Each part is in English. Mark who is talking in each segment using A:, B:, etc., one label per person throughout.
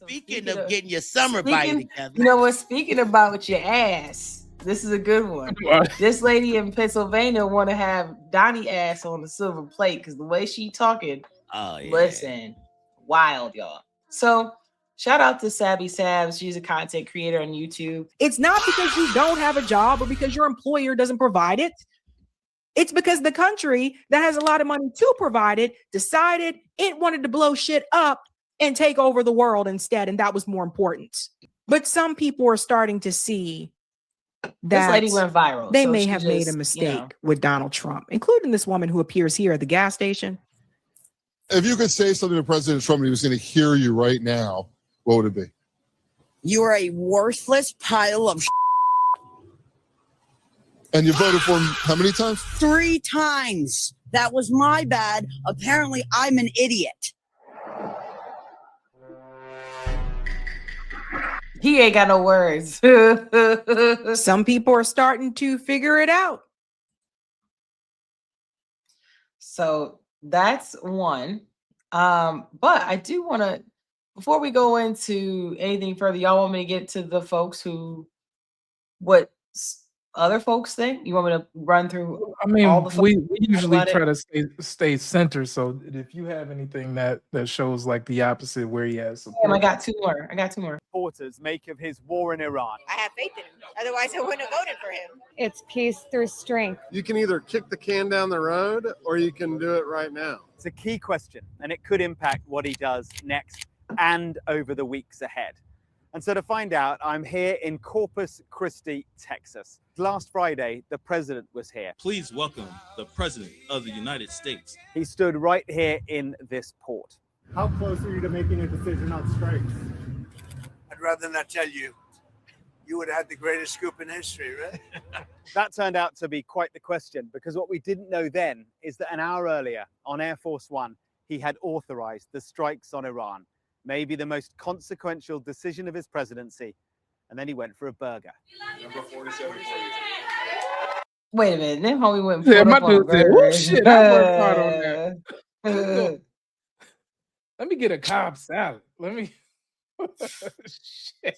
A: Speaking of getting your summer body together.
B: You know what? Speaking about your ass, this is a good one. This lady in Pennsylvania want to have Donnie ass on the silver plate because the way she talking, listen, wild, y'all. So shout out to Sabby Sabs. She's a content creator on YouTube.
C: It's not because you don't have a job or because your employer doesn't provide it. It's because the country that has a lot of money to provide it decided it wanted to blow shit up and take over the world instead. And that was more important. But some people are starting to see that
B: this lady went viral.
C: They may have made a mistake with Donald Trump, including this woman who appears here at the gas station.
D: If you could say something to President Trump and he was going to hear you right now, what would it be?
E: You are a worthless pile of
D: And you voted for him how many times?
E: 3 times. That was my bad. Apparently, I'm an idiot.
B: He ain't got no words.
C: Some people are starting to figure it out.
B: So that's one. But I do want to, before we go into anything further, y'all want me to get to the folks who, what other folks think? You want me to run through?
F: I mean,
B: all the
F: we usually try to stay centered. So if you have anything that shows like the opposite where he has support.
B: I got two more.
G: Supporters make of his war in Iran.
H: I have faith in him. Otherwise, I wouldn't have voted for him.
I: It's peace through strength.
J: You can either kick the can down the road or you can do it right now.
G: It's a key question, and it could impact what he does next and over the weeks ahead. And so to find out, I'm here in Corpus Christi, Texas. Last Friday, the president was here.
K: Please welcome the president of the United States.
G: He stood right here in this port.
L: How close are you to making a decision on strikes?
M: I'd rather not tell you. You would have had the greatest scoop in history, right?
G: That turned out to be quite the question, because what we didn't know then is that an hour earlier on Air Force One, he had authorized the strikes on Iran, maybe the most consequential decision of his presidency. And then he went for a burger.
N: Number 47.
B: Wait a minute. Then homie went
F: for my dude said, "Oh shit, I worked hard on that." Let me get a Cobb salad. Let me.
I: Shit.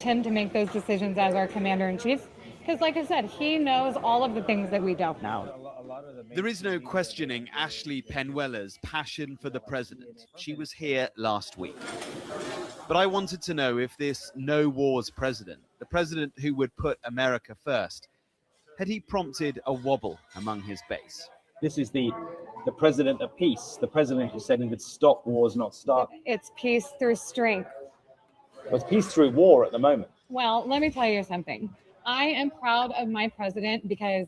I: Him to make those decisions as our commander-in-chief, because like I said, he knows all of the things that we don't know.
O: There is no questioning Ashley Penuela's passion for the president. She was here last week. But I wanted to know if this no wars president, the president who would put America first, had he prompted a wobble among his base?
P: This is the president of peace, the president who said he would stop wars, not start.
I: It's peace through strength.
P: Well, it's peace through war at the moment.
I: Well, let me tell you something. I am proud of my president because,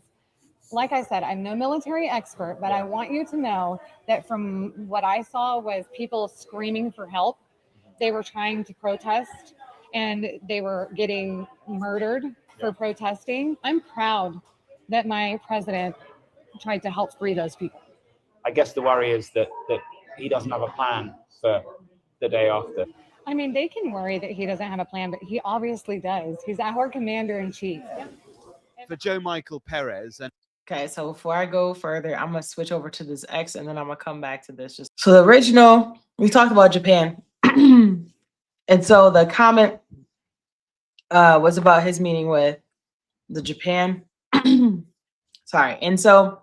I: like I said, I'm no military expert, but I want you to know that from what I saw was people screaming for help. They were trying to protest and they were getting murdered for protesting. I'm proud that my president tried to help free those people.
P: I guess the worry is that he doesn't have a plan for the day after.
I: I mean, they can worry that he doesn't have a plan, but he obviously does. He's our commander-in-chief.
O: For Joe Michael Perez.
B: Okay, so before I go further, I'm going to switch over to this X and then I'm going to come back to this. So the original, we talked about Japan. And so the comment was about his meeting with the Japan. Sorry. And so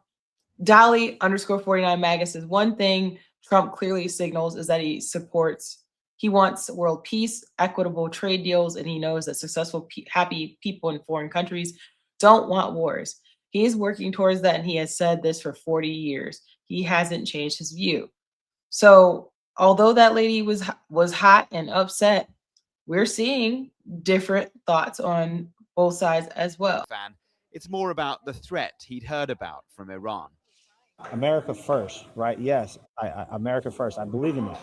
B: Dolly _49 MAGA says one thing Trump clearly signals is that he wants world peace, equitable trade deals, and he knows that successful, happy people in foreign countries don't want wars. He is working towards that, and he has said this for 40 years. He hasn't changed his view. So although that lady was hot and upset, we're seeing different thoughts on both sides as well.
O: It's more about the threat he'd heard about from Iran.
P: America first, right? Yes, America first. I believe in that.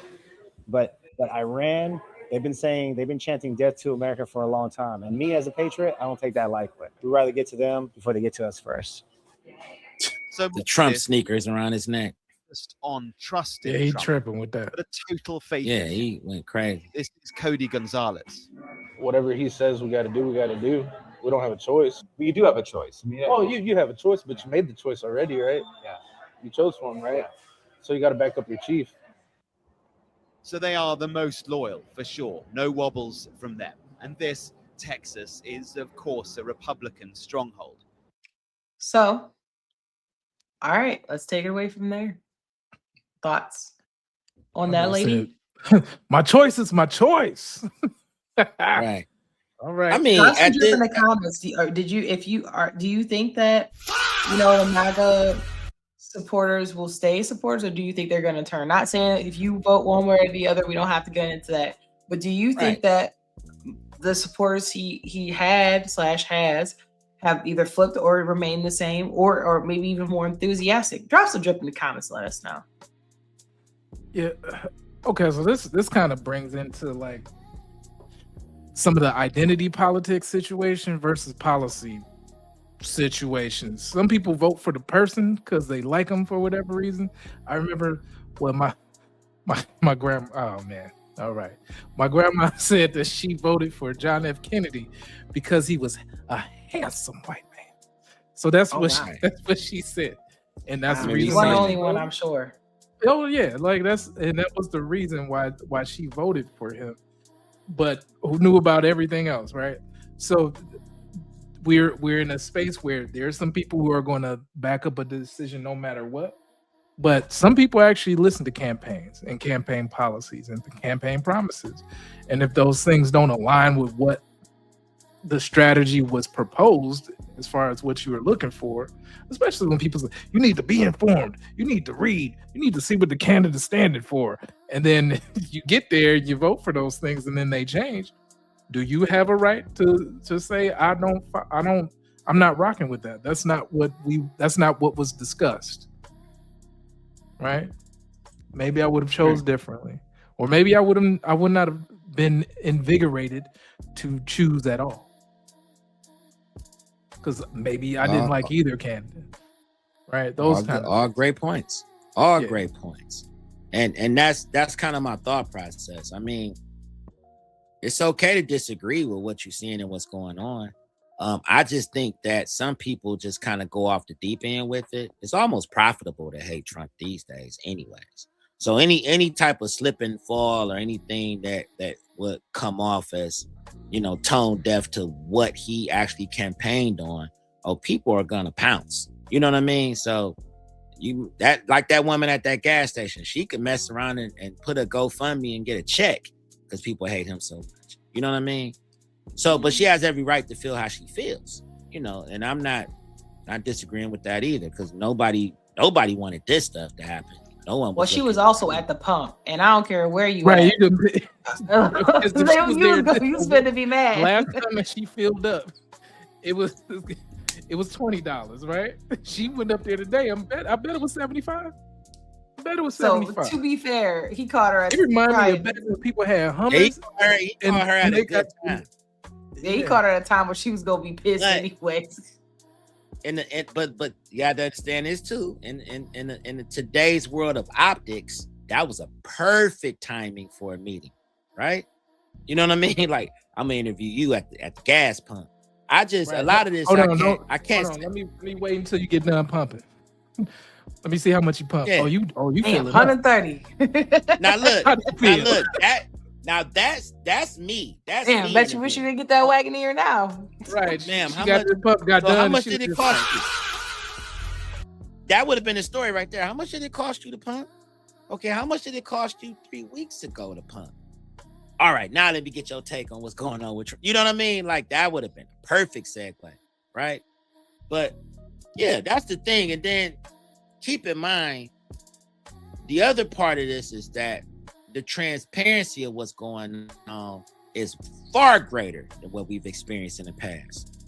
P: But Iran, they've been chanting death to America for a long time. And me as a patriot, I don't take that lightly. We'd rather get to them before they get to us first.
O: So
A: the Trump sneakers around his neck.
O: Just on trusting.
F: Yeah, he
O: Trump,
F: tripping with that.
O: But a total faith.
A: Yeah, he went crazy.
O: This is Cody Gonzalez.
Q: Whatever he says we got to do, we got to do. We don't have a choice.
P: Well, you do have a choice. I mean,
Q: well, you have a choice, but you made the choice already, right?
P: Yeah.
Q: You chose one, right? So you got to back up your chief.
O: So they are the most loyal, for sure. No wobbles from them. And this, Texas, is, of course, a Republican stronghold.
B: So, all right, let's take it away from there. Thoughts on that, lady?
F: My choice is my choice.
A: Right.
F: All right.
A: I mean,
B: Johnson
A: at
B: just in
A: the,
B: the comments. Do you think that the MAGA supporters will stay supporters, or do you think they're going to turn? Not saying if you vote one way or the other, we don't have to get into that. But do you think that the supporters he had / has have either flipped or remained the same, or maybe even more enthusiastic? Drop some drip in the comments. Let us know.
F: Yeah. Okay. So this kind of brings into like some of the identity politics situation versus policy situations. Some people vote for the person because they like them for whatever reason. I remember when my grandma. Oh man. All right. My grandma said that she voted for John F. Kennedy because he was a handsome white man. So that's that's what she said, and that's the reason.
B: One only one, I'm sure.
F: Oh yeah, like that was the reason why she voted for him. But who knew about everything else, right? So we're in a space where there's some people who are going to back up a decision no matter what. But some people actually listen to campaigns and campaign policies and campaign promises. And if those things don't align with what the strategy was proposed as far as what you were looking for, especially when people say, you need to be informed, you need to read, you need to see what the candidate's standing for. And then you get there, you vote for those things, and then they change. Do you have a right to say, I'm not rocking with that? That's not what was discussed. Right? Maybe I would have chose differently, or maybe I would not have been invigorated to choose at all, because maybe I didn't like either candidate. Right? Those
A: all great points. All great points, and that's kind of my thought process. I mean, it's okay to disagree with what you're seeing and what's going on. I just think that some people just kind of go off the deep end with it. It's almost profitable to hate Trump these days anyways. So any type of slip and fall or anything that would come off as, tone deaf to what he actually campaigned on, people are gonna pounce. You know what I mean? So that woman at that gas station, she could mess around and put a GoFundMe and get a check because people hate him so much. You know what I mean? So, but she has every right to feel how she feels, and I'm not disagreeing with that either, because nobody wanted this stuff to happen. No one.
B: Well, she was also at the pump, and I don't care where you
F: right.
B: You was fit to be mad.
F: Last time that she filled up, it was $20, right? She went up there today. I bet it was $75. I bet it was $75.
B: So to be fair, he caught her at.
F: It reminded me of back when people had Hummers.
A: He caught her at a good time.
B: Yeah, he caught her at a time where she was gonna be pissed anyways.
A: But you gotta understand this too. In today's world of optics, that was a perfect timing for a meeting, right? You know what I mean? Like, I'm gonna interview you at the gas pump. A lot of this. I can't.
F: Let me wait until you get done pumping. Let me see how much you pump.
A: Yeah.
F: You feel
B: 130.
A: Now look, that's me. That's
B: damn.
A: me.
B: Bet you wish you didn't get that Wagoneer now.
A: Right, ma'am. How much did it cost you? That would have been the story right there. How much did it cost you to pump? Okay, how much did it cost you 3 weeks ago to pump? All right, now let me get your take on what's going on with you know what I mean? Like, that would have been a perfect segue, right? But yeah, that's the thing. And then keep in mind, the other part of this is that the transparency of what's going on is far greater than what we've experienced in the past.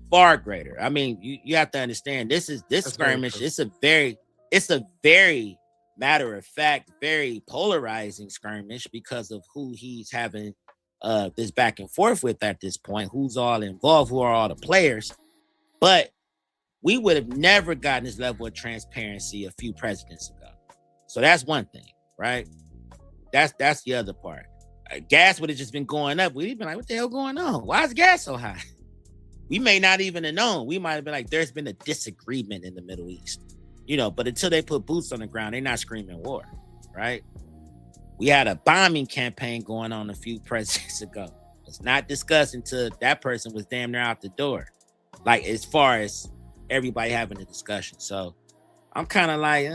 A: Far greater. I mean, you have to understand, this skirmish, it's a very matter of fact, very polarizing skirmish because of who he's having this back and forth with at this point, who's all involved, who are all the players. But we would have never gotten this level of transparency a few presidents ago. So that's one thing, right? That's the other part. Gas would have just been going up. We'd been like, what the hell going on? Why is gas so high? We may not even have known. We might have been like, there's been a disagreement in the Middle East, but until they put boots on the ground, they're not screaming war, right? We had a bombing campaign going on a few presidents ago. It's not discussed until that person was damn near out the door. Like, as far as everybody having a discussion. So I'm kind of like,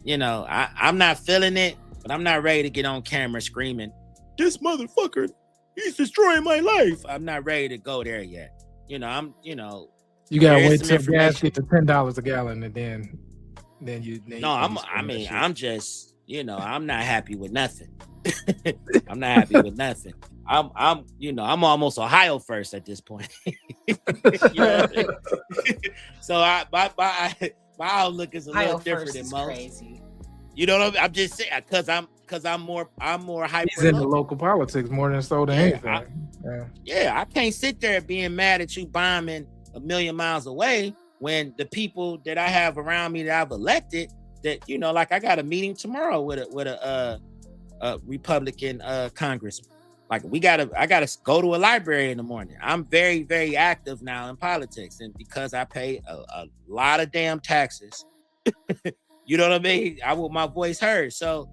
A: you know, I'm not feeling it, but I'm not ready to get on camera screaming, this motherfucker, he's destroying my life. I'm not ready to go there yet. You know,
F: you gotta wait till gas get to $10 a gallon, and then you.
A: I'm just, you know, I'm not happy with nothing. I'm not happy with nothing. I'm you know, I'm almost Ohio first at this point. You know what I mean? So my outlook is a little different than most. Crazy. You know what I mean? I'm just saying because I'm more hyper.
F: He's in the local politics more than so than anything.
A: I can't sit there being mad at you bombing a million miles away when the people that I have around me that I've elected, that, you know, like I got a meeting tomorrow with a Republican congressman. Like I gotta go to a library in the morning. I'm very, very active now in politics, and because I pay a lot of damn taxes, you know what I mean? I want my voice heard. So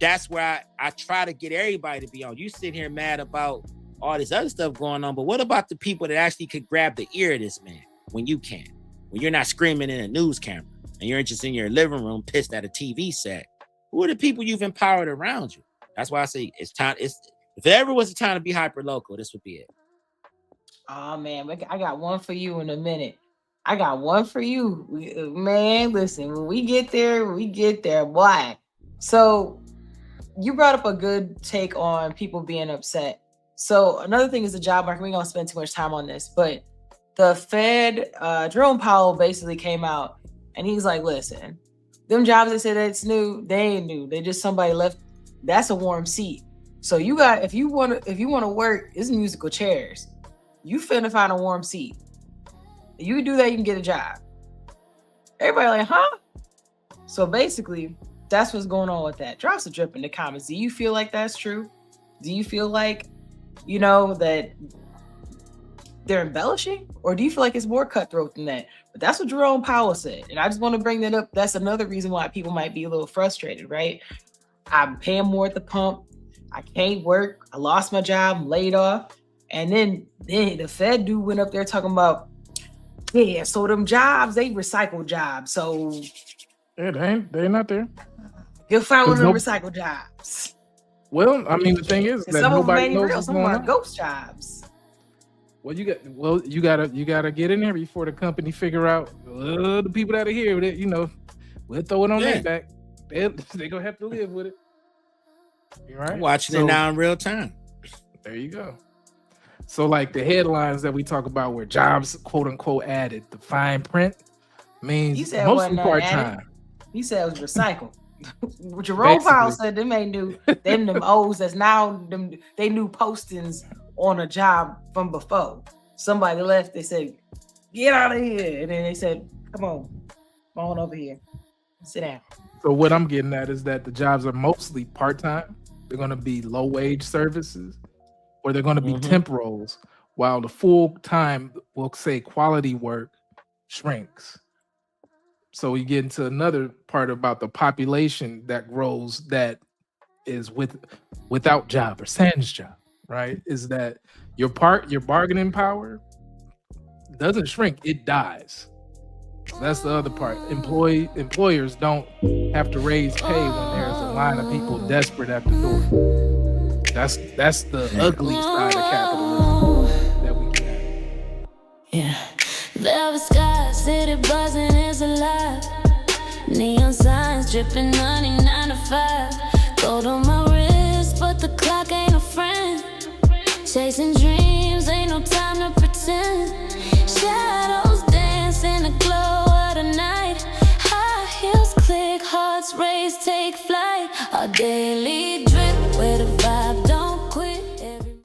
A: that's where I try to get everybody to be on. You sit here mad about all this other stuff going on, but what about the people that actually could grab the ear of this man when you can? When you're not screaming in a news camera and you're just in your living room pissed at a TV set. Who are the people you've empowered around you? That's why I say it's time. If there ever was a time to be hyper local, this would be it.
B: Oh man, I got one for you in a minute. I got one for you, man. Listen, when we get there, boy. So you brought up a good take on people being upset. So another thing is the job market. We ain't gonna spend too much time on this, but the Fed, Jerome Powell basically came out and he's like, listen, them jobs they said that's new, they ain't new. They just somebody left. That's a warm seat. So you got, if you want to work, it's musical chairs. You finna find a warm seat. You can do that, you can get a job. Everybody like, huh? So basically, that's what's going on with that. Drop some drip in the comments. Do you feel like that's true? Do you feel like, you know, that they're embellishing? Or do you feel like it's more cutthroat than that? But that's what Jerome Powell said. And I just want to bring that up. That's another reason why people might be a little frustrated, right? I'm paying more at the pump. I can't work. I lost my job. I'm laid off. And then the Fed dude went up there talking about, yeah, so them jobs, they recycle jobs. So
F: they're not there.
B: You'll find one of them recycle jobs.
F: Well, I mean, the thing is that nobody knows what's going on.
B: Ghost jobs.
F: Well, you gotta get in there before the company figure out the people that are here. That, you know, we'll throw it on their back. They gonna have to live with it. You're right.
A: I'm watching it now in real time.
F: There you go. So, like the headlines that we talk about where jobs, quote unquote, added, the fine print means mostly part time.
B: He said it was recycled. Jerome Powell said them ain't new. Them O's that's now them they new postings on a job from before. Somebody left. They said, "Get out of here," and then they said, come on over here, sit down."
F: So what I'm getting at is that the jobs are mostly part time. They're going to be low wage services, or they're going to be temp roles, while the full time, we'll say quality work, shrinks. So we get into another part about the population that grows that is without job or sans job, right? Is that your bargaining power doesn't shrink, it dies. So that's the other part. Employers don't have to raise pay when there's a line of people desperate at the door. That's the ugly side of capitalism that we get.
N: Yeah. Velvet sky, city buzzing is alive. Neon signs dripping 99 to 5. Gold on my wrist, but the clock ain't a friend. Chasing dreams, ain't no time to pretend. Shadows dance in the glow of the night. High heels click, hearts race, take flight. Our daily